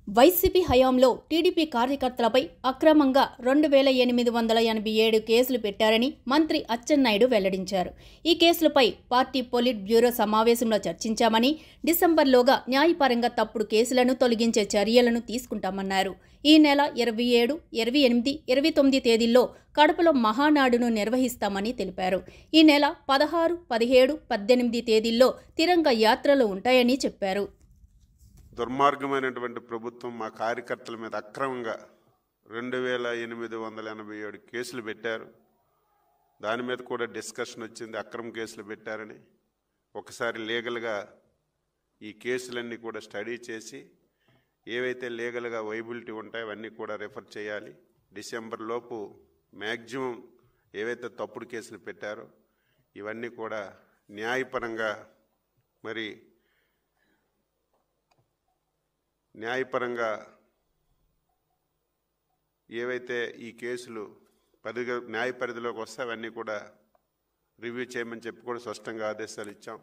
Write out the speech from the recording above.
YCP హయాంలో TDP కార్యకర్తలపై అక్రమంగా 2887 కేసులు పెట్టారని మంత్రి అచ్చెన్నాయుడు వెల్లడించారు. ఈ కేసులపై పార్టీ పొలిట్ బ్యూరో సమావేశంలో చర్చించామని, డిసెంబర్లోగా న్యాయపరంగా తప్పుడు కేసులను తొలగించే చర్యలను తీసుకుంటామన్నారు. ఈ నెల 27, 28, 29 తేదీల్లో కడపలో మహానాడును నిర్వహిస్తామని తెలిపారు. ఈ నెల 16, 17, 18 తేదీల్లో తిరంగ యాత్రలు ఉంటాయని చెప్పారు. దుర్మార్గమైనటువంటి ప్రభుత్వం మా కార్యకర్తల మీద అక్రమంగా 2887 కేసులు పెట్టారు. దాని మీద కూడా డిస్కషన్ వచ్చింది, అక్రమ కేసులు పెట్టారని. ఒకసారి లీగల్గా ఈ కేసులన్నీ కూడా స్టడీ చేసి ఏవైతే లీగల్గా వైబిలిటీ ఉంటాయో అవన్నీ కూడా రిఫర్ చేయాలి. డిసెంబర్ లోపు మ్యాక్సిమం ఏవైతే తప్పుడు కేసులు పెట్టారో ఇవన్నీ కూడా న్యాయపరంగా ఏవైతే ఈ కేసులు న్యాయ పరిధిలోకి వస్తే అవన్నీ కూడా రివ్యూ చేయమని చెప్పి కూడా స్పష్టంగా ఆదేశాలు ఇచ్చాం.